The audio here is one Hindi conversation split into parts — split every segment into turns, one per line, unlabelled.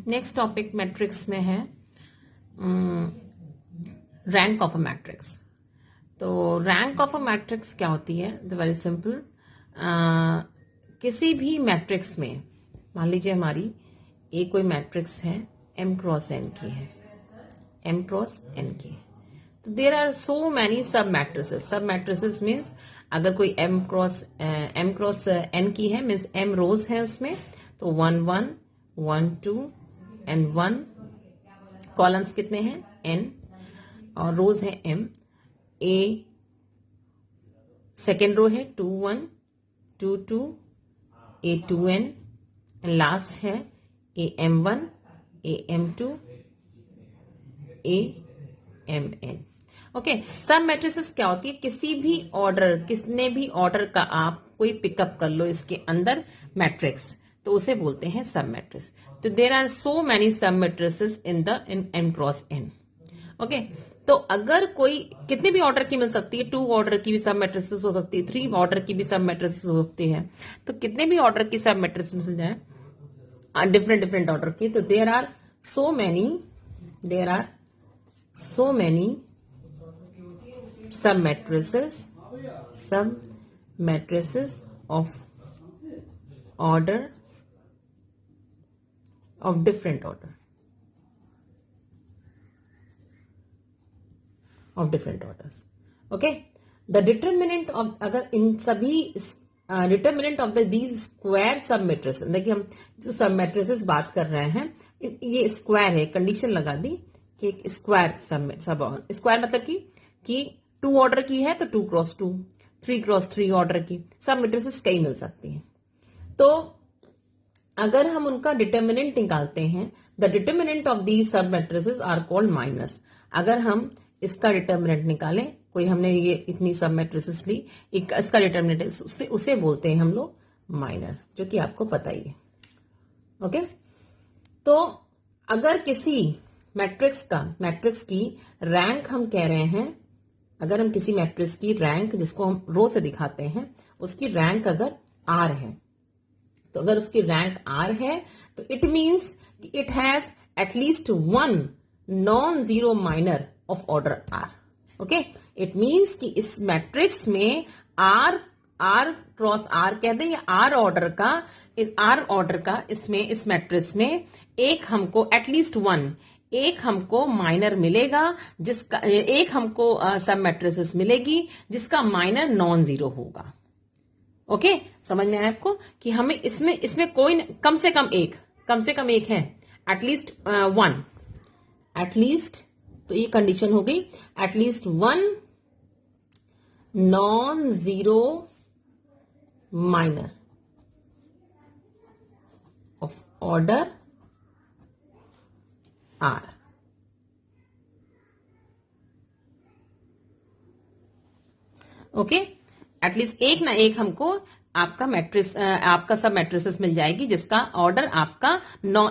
नेक्स्ट टॉपिक मैट्रिक्स में है रैंक ऑफ अ मैट्रिक्स। तो रैंक ऑफ अ मैट्रिक्स क्या होती है? Very simple. किसी भी मैट्रिक्स में मान लीजिए हमारी एक कोई मैट्रिक्स है m क्रॉस n की है, m क्रॉस n की है, तो देर आर सो मैनी सब मैट्रिसेस। सब मैट्रिसेस मीन्स अगर कोई m क्रॉस n की है मीन्स m रोज है उसमें, तो 1 1 1 2 एंड 1। कॉलम्स कितने हैं? n और रोज है m। a सेकेंड रो है 2 1 2 2 a 2n एंड लास्ट है a m1 a m2 a mn। Okay, सब मैट्रिसेस क्या होती है? किसी भी ऑर्डर, किसने भी ऑर्डर का आप कोई पिकअप कर लो इसके अंदर मैट्रिक्स, तो उसे बोलते हैं सब मैट्रिक्स। तो देर आर सो मैनी सब मैट्रिसेस इन m क्रॉस n। ओके, तो अगर कोई कितने भी ऑर्डर की मिल सकती है, 2 ऑर्डर की भी सब मैट्रिसेस हो सकती है, 3 ऑर्डर की भी सब मैट्रिसेस हो सकती है, तो कितने भी ऑर्डर की सब मैट्रिसेस मिल जाए डिफरेंट ऑर्डर की, तो देर आर सो मैनी सब matrices of order of different order of different orders. Okay, the determinant of, अगर इन सभी डिटर्मिनेंट ऑफ दीज स्क्वायर सब मैट्रिसेस, देखिए हम जो सब मैट्रिसेस बात कर रहे हैं ये स्क्वायर है, कंडीशन लगा दी कि एक स्क्वायर सब स्क्वायर मतलब कि 2 ऑर्डर की है तो 2 क्रॉस 2, 3 क्रॉस 3 ऑर्डर की सब मैट्रिसेस कई मिल सकती हैं। तो अगर हम उनका डिटर्मिनेंट निकालते हैं, the determinant of these sub matrices are called minus. अगर हम इसका डिटर्मिनेंट निकालें, कोई हमने ये इतनी सब मैट्रिसेस ली, इसका डिटर्मिनेंट उसे बोलते हैं हम लोग माइनर, जो कि आपको पता ही है। ओके, तो अगर किसी मैट्रिक्स की रैंक हम कह रहे हैं, अगर हम किसी मैट्रिक्स की रैंक, जिसको हम रो से दिखाते हैं, उसकी रैंक अगर r है, तो अगर उसकी रैंक r है तो it means it has at least 1 non zero minor of order r। Okay, it means कि इस मैट्रिक्स में r क्रॉस r कह दें या r ऑर्डर का इसमें इस मैट्रिक्स में एक हमको एटलीस्ट 1 एक हमको माइनर मिलेगा, जिसका एक हमको सब मैट्रिसेस मिलेगी जिसका माइनर नॉन जीरो होगा। ओके, समझ में आया आपको कि हमें इसमें कोई कम से कम एक है, एटलीस्ट 1, एटलीस्ट, तो ये कंडीशन हो गई, at least 1 non zero minor of order r। Okay, at least एक ना एक हमको आपका सब मैट्रिसेस मिल जाएगी जिसका ऑर्डर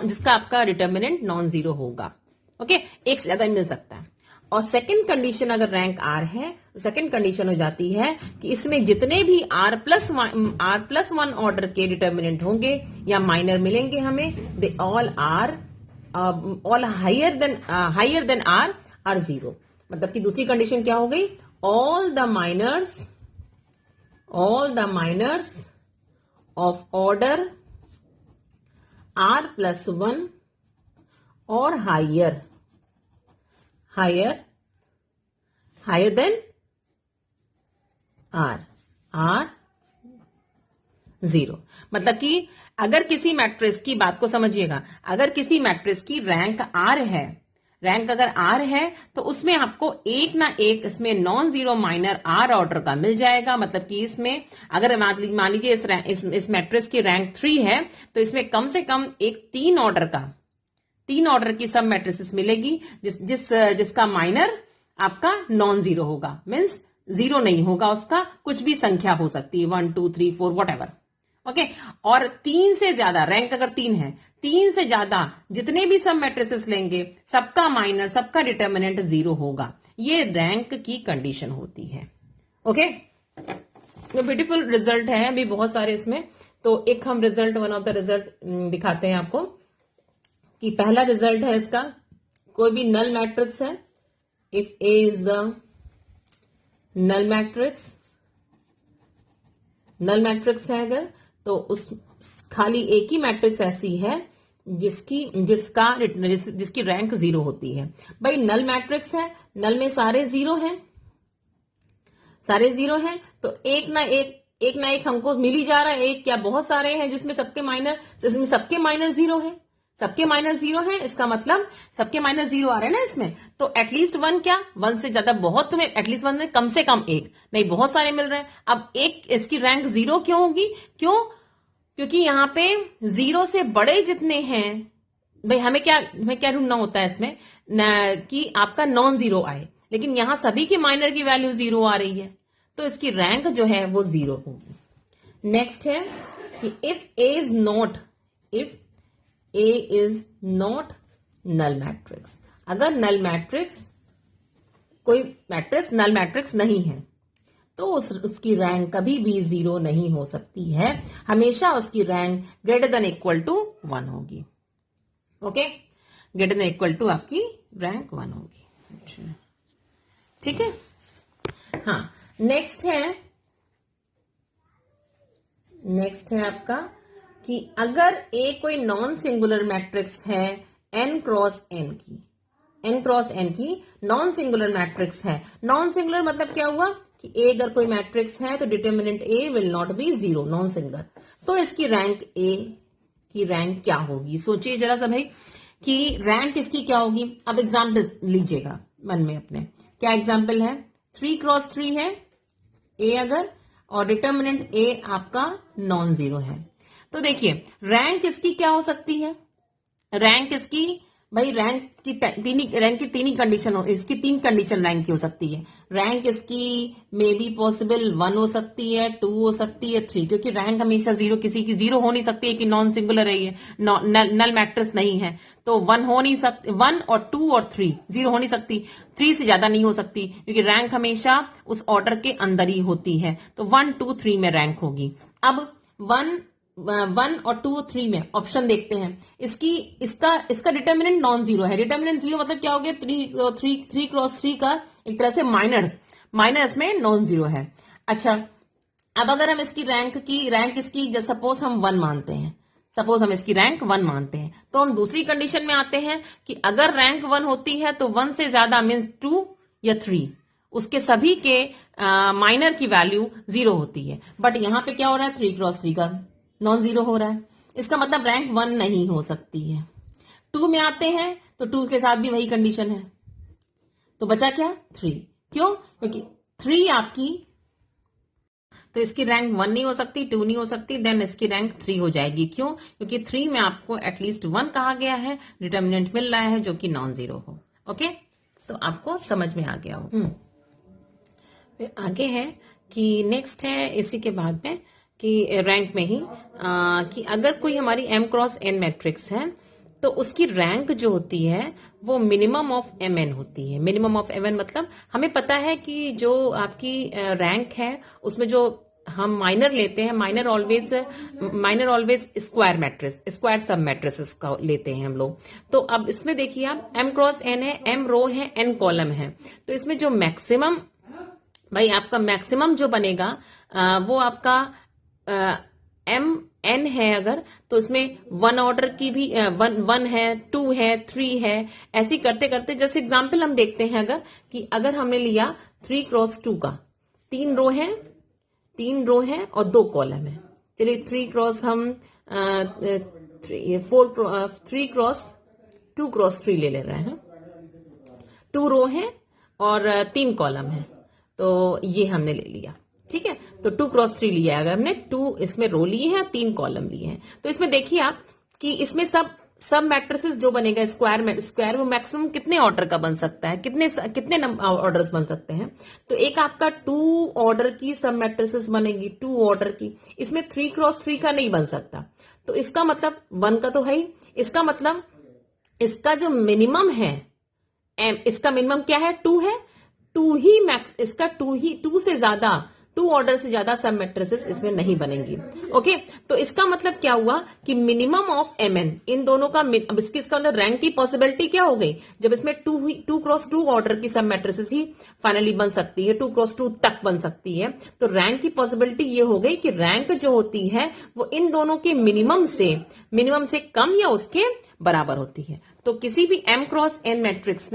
जिसका आपका डिटर्मिनेंट नॉन जीरो होगा। ओके, एक से ज्यादा मिल सकता है। और सेकंड कंडीशन, अगर रैंक r है तो सेकंड कंडीशन हो जाती है कि इसमें जितने भी r प्लस 1 ऑर्डर के डिटर्मिनेंट होंगे या माइनर मिलेंगे हमें, they all higher than r are zero. मतलब कि दूसरी कंडीशन क्या हो गई? All the minors of order r plus 1 और हायर देन r जीरो। मतलब कि अगर किसी मैट्रिक्स की बात को समझिएगा, अगर किसी मैट्रिक्स की रैंक r है, रैंक अगर r है तो उसमें आपको एक ना एक इसमें non zero minor r order का मिल जाएगा। मतलब कि इसमें अगर मान लीजिए इस मैट्रिक्स की रैंक 3 है तो इसमें कम से कम एक 3 ऑर्डर की सब मैट्रिसेस मिलेगी जिसका माइनर आपका नॉन जीरो होगा, मीन्स जीरो नहीं होगा, उसका कुछ भी संख्या हो सकती है, 1 2 3 4 व्हाटएवर। ओके, और 3 से ज्यादा, रैंक अगर 3 है, 3 से ज्यादा जितने भी सब मैट्रिसेस लेंगे सबका माइनर, सबका डिटर्मिनेंट जीरो होगा। ये रैंक की कंडीशन होती है। ओके, तो ब्यूटीफुल रिजल्ट है अभी बहुत सारे इसमें। तो एक हम result, one of the result दिखाते हैं आपको कि पहला रिजल्ट है इसका, कोई भी नल मैट्रिक्स है, if A is the null matrix है अगर, तो उस खाली एक ही मैट्रिक्स ऐसी है जिसकी रैंक 0 होती है। भाई नल मैट्रिक्स है, नल में सारे जीरो हैं, तो एक ना एक हमको मिल ही जा रहा है। एक क्या बहुत सारे हैं जिसमें सबके माइनर जीरो है, इसका मतलब सबके माइनर जीरो आ रहे हैं ना इसमें, तो एटलीस्ट वन से ज्यादा बहुत, तुम्हें एटलीस्ट वन में कम से कम एक नहीं, बहुत सारे मिल रहे हैं। अब एक इसकी रैंक 0 क्यों होगी? क्योंकि यहां पे 0 से बड़े जितने हैं, भाई हमें क्या ढूंढना होता है इसमें कि आपका नॉन जीरो आए, लेकिन यहां सभी के माइनर की वैल्यू 0 आ रही है, तो इसकी रैंक जो है वो 0 होगी। नेक्स्ट है कि if A is not null matrix, अगर कोई मैट्रिक्स नल मैट्रिक्स नहीं है, तो उसकी रैंक कभी भी 0 नहीं हो सकती है, हमेशा उसकी rank greater than equal to 1 होगी। Okay, greater than equal to आपकी रैंक 1 होगी। ठीक है, हाँ। नेक्स्ट है आपका कि अगर ए कोई नॉन सिंगुलर मैट्रिक्स है n क्रॉस n की नॉन सिंगुलर मैट्रिक्स है। नॉन सिंगुलर मतलब क्या हुआ कि ए अगर कोई मैट्रिक्स है तो determinant A will not be 0, non singular, तो इसकी रैंक ए की रैंक क्या होगी? सोचिए जरा सा भाई कि रैंक इसकी क्या होगी। अब एग्जाम्पल लीजिएगा मन में अपने, क्या एग्जाम्पल है? 3 क्रॉस 3 है ए अगर, और डिटर्मिनेंट ए आपका नॉन जीरो है, तो देखिए रैंक इसकी क्या हो सकती है? रैंक इसकी भाई रैंक की तीन ही कंडीशन हो, इसकी 3 कंडीशन रैंक की हो सकती है। रैंक इसकी मे बी पॉसिबल 1 हो सकती है, 2 हो सकती है, 3, क्योंकि रैंक हमेशा 0, किसी की 0 हो नहीं सकती है कि नॉन सिंगुलर है, ये नल मैट्रिक्स नहीं है, तो 1 हो नहीं सकती, 1 और 2 और 3 0 हो नहीं सकती, 3 से ज्यादा नहीं हो सकती, क्योंकि रैंक हमेशा उस ऑर्डर के अंदर ही होती है, तो 1 2 3 में रैंक होगी। अब 1 और 2 3 में ऑप्शन देखते हैं, इसका डिटर्मिनेंट नॉन जीरो है। डिटर्मिनेंट 0 मतलब क्या हो गया? 3 क्रॉस 3 का एक तरह से माइनर इसमें नॉन जीरो है। अच्छा, अब अगर हम इसकी रैंक इसकी सपोज हम 1 मानते हैं, तो हम दूसरी कंडीशन में आते हैं कि अगर रैंक 1 होती है तो 1 से ज्यादा मीन्स 2 या 3, उसके सभी के माइनर की वैल्यू 0 होती है। बट यहां पे क्या हो रहा है? 3 क्रॉस 3 का नॉन जीरो हो रहा है, इसका मतलब रैंक 1 नहीं हो सकती है। 2 में आते हैं तो 2 के साथ भी वही कंडीशन है, तो बचा क्या? 3। क्यों? क्योंकि 3 आपकी, तो इसकी रैंक 1 नहीं हो सकती, 2 नहीं हो सकती, देन इसकी रैंक 3 हो जाएगी। क्यों? क्योंकि 3 में आपको एटलीस्ट 1 कहा गया है, डिटर्मिनेंट मिल रहा है जो कि नॉन जीरो हो। ओके, तो आपको समझ में आ गया हो। फिर आगे है कि नेक्स्ट है इसी के बाद में कि रैंक में ही कि अगर कोई हमारी m क्रॉस n मैट्रिक्स है तो उसकी रैंक जो होती है वो मिनिमम ऑफ mn होती है। मिनिमम ऑफ mn मतलब हमें पता है कि जो आपकी रैंक है उसमें जो हम माइनर लेते हैं, माइनर ऑलवेज स्क्वायर सब मैट्रिसेस का लेते हैं हम लोग। तो अब इसमें देखिए आप m क्रॉस n है, m रो है, n कॉलम है, तो इसमें जो मैक्सिमम भाई आपका मैक्सिमम जो बनेगा वो आपका m n है अगर, तो इसमें 1 ऑर्डर की भी 1 है, 2 है, 3 है, ऐसे करते करते जैसे एग्जांपल हम देखते हैं अगर हमने लिया 3 क्रॉस 2 का, 3 रो है और 2 कॉलम है। चलिए 3 क्रॉस हम 3 क्रॉस 2 क्रॉस 3 ले रहे हैं, 2 रो है और 3 कॉलम है, तो ये हमने ले लिया। ठीक है, तो 2 क्रॉस 3 लिया अगर हमने, 2 इसमें रो लिए हैं, 3 कॉलम लिए हैं, तो इसमें देखिए आप कि इसमें सब मैट्रिसेस जो बनेगा स्क्वायर वो मैक्सिमम कितने ऑर्डर का बन सकता है, कितने ऑर्डर्स बन सकते हैं? तो एक आपका 2 ऑर्डर की सब मैट्रिसेस बनेगी, 2 ऑर्डर की, इसमें 3 क्रॉस 3 का नहीं बन सकता, तो इसका मतलब 1 का तो है ही, इसका मतलब इसका जो मिनिमम है इसका मिनिमम क्या है? 2 है, 2 ही मैक्स, इसका 2 से ज्यादा 2 ऑर्डर से ज्यादा सब मैट्रिसेस इसमें नहीं बनेंगी। ओके, तो इसका मतलब क्या हुआ कि मिनिमम ऑफ mn इन दोनों का, अब इसके अंदर रैंक की पॉसिबिलिटी क्या हो गई, जब इसमें 2x2 ऑर्डर की सब मैट्रिसेस ही फाइनली बन सकती है, 2x2 तक बन सकती है, तो रैंक की पॉसिबिलिटी ये हो गई कि रैंक जो होती है वो इन दोनों के मिनिमम से कम या उसके बराबर होती है। तो किसी भी m×n मैट्रिक्स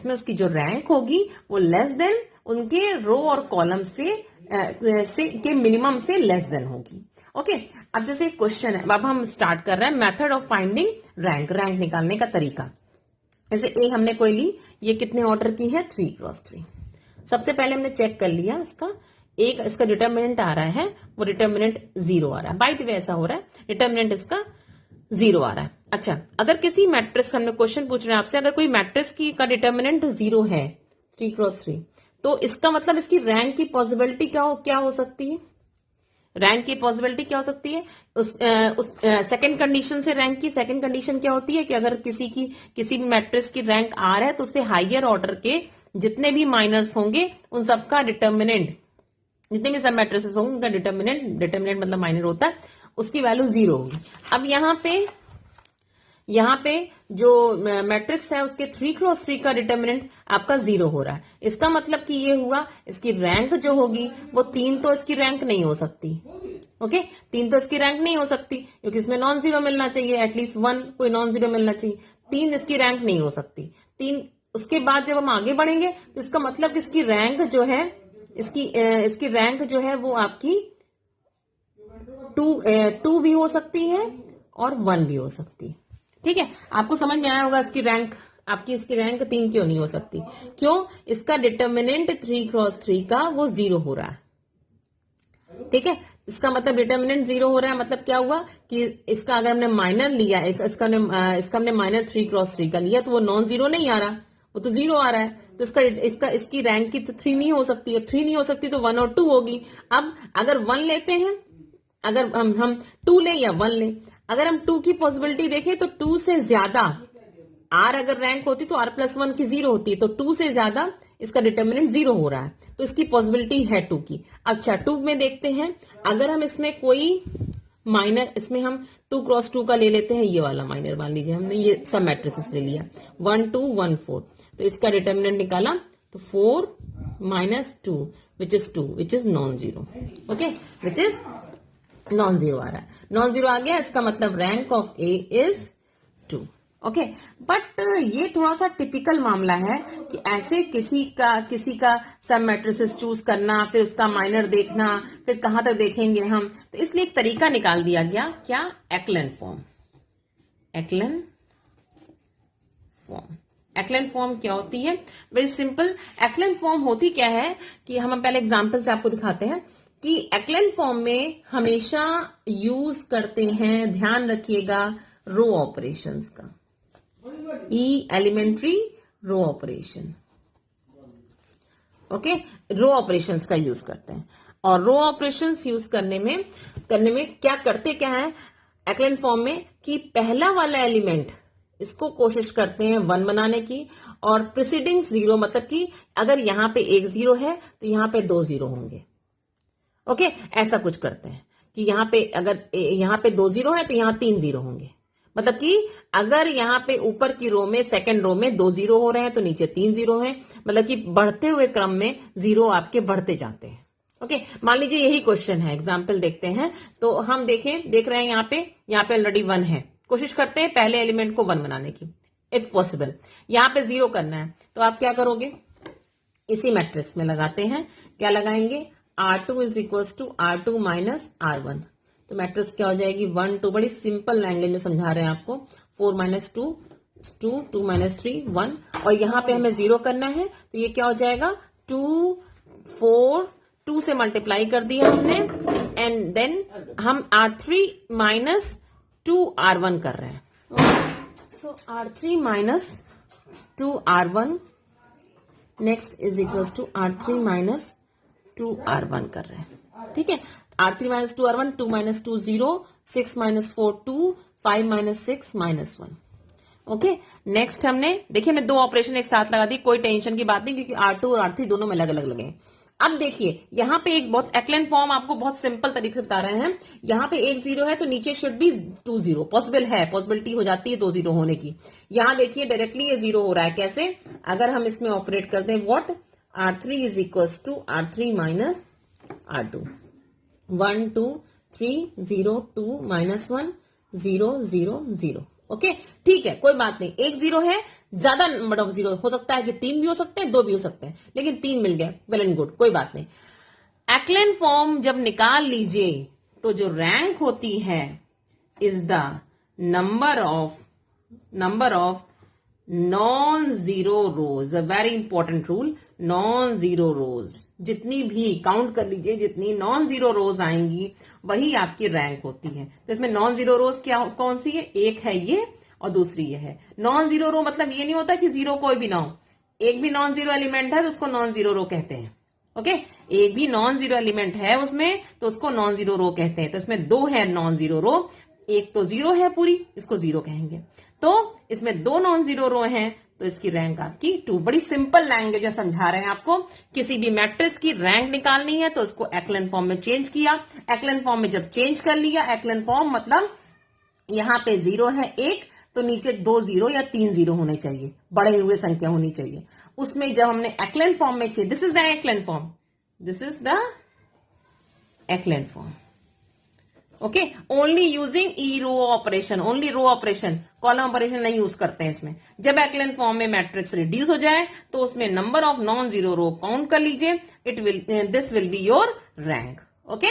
में उसकी जो रैंक होगी वो लेस देन उनके रो और कॉलम के मिनिमम से लेस देन होगी। ओके, अब जैसे एक क्वेश्चन है, अब हम स्टार्ट कर रहे हैं मेथड ऑफ फाइंडिंग रैंक निकालने का तरीका। जैसे ए हमने कोई ली, ये कितने ऑर्डर की है, 3x3। सबसे पहले हमने चेक कर लिया इसका डिटर्मिनेंट आ रहा है, वो डिटर्मिनेंट 0 आ रहा है। बाय द वे ऐसा हो रहा है, डिटर्मिनेंट इसका 0 आ रहा है। अच्छा, अगर किसी मैट्रिक्स, हमने क्वेश्चन पूछ रहे हैं आपसे, अगर कोई मैट्रिक्स का डिटर्मिनेंट 0 है 3x3, तो इसका मतलब इसकी रैंक की पॉसिबिलिटी क्या हो सकती है, रैंक की पॉसिबिलिटी क्या हो सकती है, उस सेकंड कंडीशन से रैंक की सेकंड कंडीशन क्या होती है कि अगर किसी भी मैट्रिक्स की रैंक R है तो उससे हाइयर ऑर्डर के जितने भी माइनर्स होंगे उन सबका डिटर्मिनेंट, जितने भी सब मैट्रिसेस होंगे उनका डिटर्मिनेंट मतलब माइनर होता है, उसकी वैल्यू 0 होगी। अब यहाँ पे जो मैट्रिक्स है उसके 3x3 का डिटर्मिनेंट आपका 0 हो रहा है। इसका मतलब कि ये हुआ इसकी रैंक जो होगी वो 3 तो इसकी रैंक नहीं हो सकती। ओके, 3 तो इसकी रैंक नहीं हो सकती क्योंकि इसमें नॉन जीरो मिलना चाहिए, एटलीस्ट 1 कोई नॉन जीरो मिलना चाहिए। 3 इसकी रैंक नहीं हो सकती। 3 उसके बाद जब हम आगे बढ़ेंगे तो इसका मतलब कि इसकी रैंक जो है इसकी रैंक जो है वो आपकी 2 भी हो सकती है और 1 भी हो सकती है। ठीक है, आपको समझ में आया होगा इसकी रैंक 3 क्यों नहीं हो सकती, क्यों, इसका डिटर्मिनेंट 3x3 का वो 0 हो रहा है। ठीक है, इसका मतलब डिटर्मिनेंट 0 हो रहा है, मतलब क्या हुआ कि इसका अगर हमने माइनर लिया, इसका हमने माइनर 3x3 का लिया तो वो नॉन जीरो नहीं आ रहा, वो तो 0 आ रहा है। तो इसकी रैंक की तो 3 नहीं हो सकती है, 3 नहीं हो सकती तो 1 और 2 होगी। अब अगर 1 लेते हैं, अगर हम 2 ले या 1 ले, अगर हम 2 की पॉसिबिलिटी देखें तो 2 से ज्यादा R अगर रैंक होती तो R+1 की 0 होती है, तो 2 से ज्यादा इसका डिटर्मिनेंट 0 हो रहा है, तो इसकी पॉसिबिलिटी है 2 की। अच्छा, 2 में देखते हैं, अगर हम इसमें कोई माइनर, इसमें हम 2x2 का ले लेते हैं, ये वाला माइनर मान लीजिए, हमने ये सब मैट्रिसेस ले लिया 1 2 1 4, तो इसका डिटर्मिनेंट निकाला तो 4 - 2 which is non zero. Okay, which is non zero आ रहा है, नॉन जीरो आ गया, इसका मतलब rank of A is 2। Okay, but ये थोड़ा सा टिपिकल मामला है कि ऐसे किसी का सब मैट्रिसेस चूज करना, फिर उसका माइनर देखना, फिर कहां तक देखेंगे हम, तो इसलिए एक तरीका निकाल दिया गया, क्या, एक्लन फॉर्म क्या होती है, वेरी सिंपल। एक्लन फॉर्म होती क्या है कि हम पहले एग्जांपल से आपको दिखाते हैं कि एक्लन फॉर्म में हमेशा यूज करते हैं, ध्यान रखिएगा, रो ऑपरेशंस का, एलिमेंट्री रो ऑपरेशन। ओके, रो ऑपरेशंस का यूज करते हैं, और रो ऑपरेशंस यूज करने में क्या करते क्या है एक्लन फॉर्म में कि पहला वाला एलिमेंट इसको कोशिश करते हैं 1 बनाने की, और प्रीसीडिंग 0, मतलब कि अगर यहां पे एक 0 है तो यहां पे 2 0 होंगे। ओके, ऐसा कुछ करते हैं कि यहां पे अगर यहां पे 2 0 है तो यहां 3 0 होंगे, मतलब कि अगर यहां पे ऊपर की रो में, सेकंड रो में 2 0 हो रहे हैं तो नीचे 3 0 है, मतलब कि बढ़ते हुए क्रम में 0 आपके बढ़ते जाते हैं। ओके, मान लीजिए यही क्वेश्चन है, एग्जाम्पल देखते हैं, तो हम देख रहे हैं यहाँ पे ऑलरेडी 1 है, कोशिश करते हैं पहले एलिमेंट को 1 बनाने की, इफ पॉसिबल। यहाँ पे 0 करना है तो आप क्या करोगे, इसी मैट्रिक्स में लगाते हैं, क्या लगाएंगे, R2 is equal to R2 - R1, तो मैट्रिक्स क्या हो जाएगी, 1 2, बड़ी सिंपल लैंग्वेज में समझा रहे हैं आपको, 4 - 2 2 2 - 3 1, और यहाँ पे हमें 0 करना है तो ये क्या हो जाएगा, 2 4, 2 से मल्टीप्लाई कर दिया हमने, एंड देन हम R3 - 2 R1 कर रहे हैं, so R3 - 2 R1 next is equal to R3 - 2 R1 कर रहे हैं। ठीक है, R3 - 2 R1, 2 - 2 0, 6 - 4 2, 5 - 6 -1। ओके, नेक्स्ट हमने देखिए, हमने 2 ऑपरेशन एक साथ लगा दी, कोई टेंशन की बात नहीं, क्योंकि R2 और R3 दोनों में अलग अलग लगे। अब देखिए यहां पे एक बहुत एक्लेन फॉर्म आपको बहुत सिंपल तरीके से बता रहे हैं। यहां पे एक जीरो है तो नीचे शुड बी 2 जीरो, पॉसिबल है, पॉसिबिलिटी हो जाती है 2 जीरो होने की। यहां देखिए डायरेक्टली ये जीरो हो रहा है, कैसे? अगर हम इसमें ऑपरेट करते हैं what, R3 is equal to R3 minus R2, 1 2 3 0 2 minus 1 0 0 0। Okay ठीक है, कोई बात नहीं, एक जीरो है, ज्यादा नंबर ऑफ जीरो हो सकता है कि 3 भी हो सकते हैं, 2 भी हो सकते हैं, लेकिन 3 मिल गए, वेल एंड गुड, कोई बात नहीं। एक्लेन फॉर्म जब निकाल लीजिए तो जो रैंक होती है is the number of non zero rose, a very important rule, non zero रोज, जितनी भी काउंट कर लीजिए, जितनी नॉन जीरो रोज आएंगी वही आपकी रैंक होती है। तो इसमें नॉन जीरो रोज क्या कौन सी है? एक है ये और दूसरी ये है। नॉन जीरो रो मतलब ये नहीं होता कि जीरो कोई भी ना हो, एक भी नॉन जीरो एलिमेंट है तो उसको नॉन जीरो रो कहते हैं। ओके एक भी नॉन जीरो एलिमेंट है उसमें तो उसको नॉन जीरो रो कहते हैं। तो इसमें दो है नॉन जीरो रो, एक तो जीरो है पूरी, इसको जीरो कहेंगे। तो इसमें दो नॉन जीरो रो हैं तो इसकी रैंक आपकी 2। बड़ी सिंपल लैंग्वेज में समझा रहे हैं आपको। किसी भी मैट्रिक्स की रैंक निकालनी है तो उसको एक्लेन फॉर्म में चेंज किया, एक्लेन फॉर्म में जब चेंज कर लिया, एक्लेन फॉर्म मतलब यहां पे जीरो है एक तो नीचे 2 जीरो या 3 जीरो होने चाहिए, बढ़े हुए संख्या होनी चाहिए। उसमें जब हमने एक्लेन फॉर्म में change, this is the echelon form, this is the echelon form. Okay only using E row operation, only row operation, column operation नहीं यूज करते हैं इसमें। जब एक्लेन फॉर्म में मैट्रिक्स रिड्यूस हो जाए तो उसमें number of non zero row count कर लीजिए, it will, this will be your rank. Okay